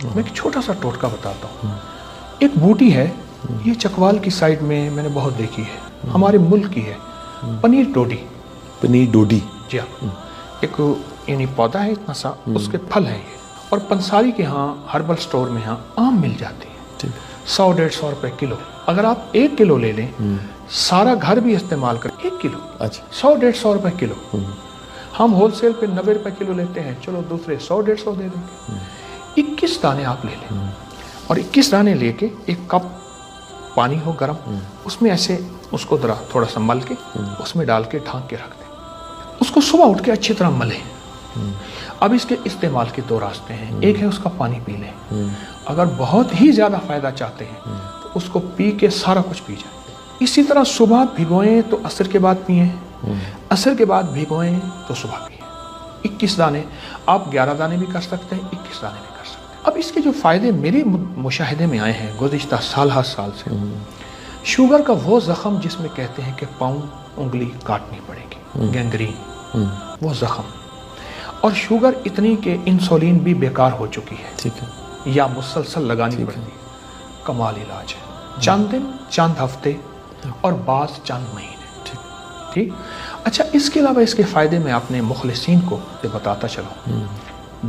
میں ایک چھوٹا سا ٹوٹکا بتاتا ہوں. ایک بوٹی ہے, یہ چکوال کی سائڈ میں میں نے بہت دیکھی ہے, ہمارے ملک کی ہے, پنیر ڈوڈی. پنیر ڈوڈی, جی ہاں, ایک یعنی پودا ہے اتنا سا, اس کے پھل ہیں یہ, اور پنساری کے ہاں ہربل سٹور میں ہاں عام مل جاتی ہے 100-150 روپے کلو. اگر آپ 1 کلو لے لیں, سارا گھر بھی استعمال کریں, 1 کلو 100-150 روپے کلو. ہم ہول سیل پہ 90 روپے کلو لیتے ہیں, چلو دوسرے 100-150 دے دیں گے. 21 دانے آپ لے لیں, اور 21 دانے لے کے 1 کپ پانی ہو گرم, اس میں ایسے اس کو تھوڑا سا مل کے اس میں ڈال کے ڈھانک کے رکھ دیں. اس کو صبح اٹھ کے اچھی طرح ملیں. اب اس کے استعمال کے 2 راستے ہیں. ایک ہے اس کا پانی پی لیں, اگر بہت ہی زیادہ فائدہ چاہتے ہیں تو اس کو پی کے سارا کچھ پی جائیں. اسی طرح صبح بھگوئیں تو عصر کے بعد پئیں, عصر کے بعد بھگوئیں تو صبح پئیں. 21 دانے, آپ 11 دانے بھی کر سکتے ہیں, 21 دانے بھی کر سکتے ہیں. اب اس کے جو فائدے میرے مشاہدے میں آئے ہیں گزشتہ سال سے, شوگر کا وہ زخم جس میں کہتے ہیں کہ پاؤں انگلی کاٹنی پڑے گی, گینگرین, وہ زخم, اور شوگر اتنی کہ انسولین بھی بیکار ہو چکی ہے, ٹھیک ہے, یا مسلسل لگانی پڑتی ہے. کمال علاج ہے, چند دن, چند ہفتے, اور بعض چند مہینے. ٹھیک. اچھا, اس کے علاوہ اس کے فائدے میں اپنے مخلصین کو بتاتا چلوں.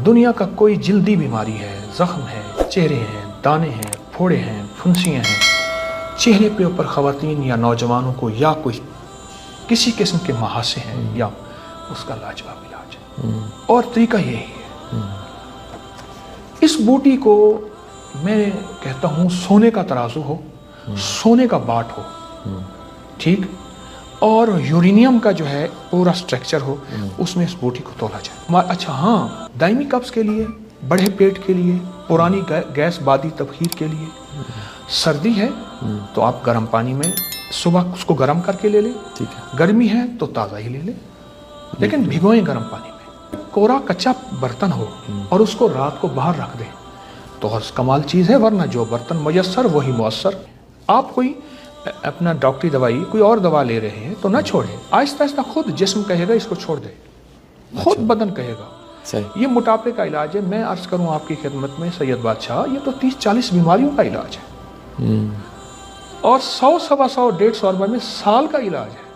دنیا کا کوئی جلدی بیماری ہے, زخم ہے, چہرے ہیں, دانے ہیں, پھوڑے ہیں, پھنسیاں ہیں, چہرے پہ اوپر خواتین یا نوجوانوں کو, یا کوئی کسی قسم کے مہاسے ہیں, یا اس کا لاجواب علاج ہے. اور طریقہ یہی ہے. اس بوٹی کو میں کہتا ہوں سونے کا ترازو ہو, سونے کا باٹ ہو, ٹھیک, اور یورینیم کا جو ہے پورا سٹرکچر ہو, اس میں اس بوٹی کو تولا جائے. اچھا ہاں, دائمی قبض کے لیے, بڑے پیٹ کے لیے, پرانی گیس بادی تبخیر کے لیے, سردی ہے تو آپ گرم پانی میں صبح اس کو گرم کر کے لے لیں, ٹھیک ہے, گرمی ہے تو تازہ ہی لے لیں, لیکن بھگوئیں گرم پانی میں. کورا کچا برتن ہو اور اس کو رات کو باہر رکھ دیں تو کمال چیز ہے, ورنہ جو برتن میسر وہی مؤثر. آپ کوئی اپنا ڈاکٹری دوائی, کوئی اور دوا لے رہے ہیں تو نہ چھوڑیں, آہستہ آہستہ خود جسم کہے گا اس کو چھوڑ دے, خود بدن کہے گا. یہ موٹاپے کا علاج ہے. میں عرض کروں آپ کی خدمت میں سید بادشاہ, یہ تو 30-40 بیماریوں کا علاج ہے, اور 100-125 150 روپے میں سال کا علاج ہے.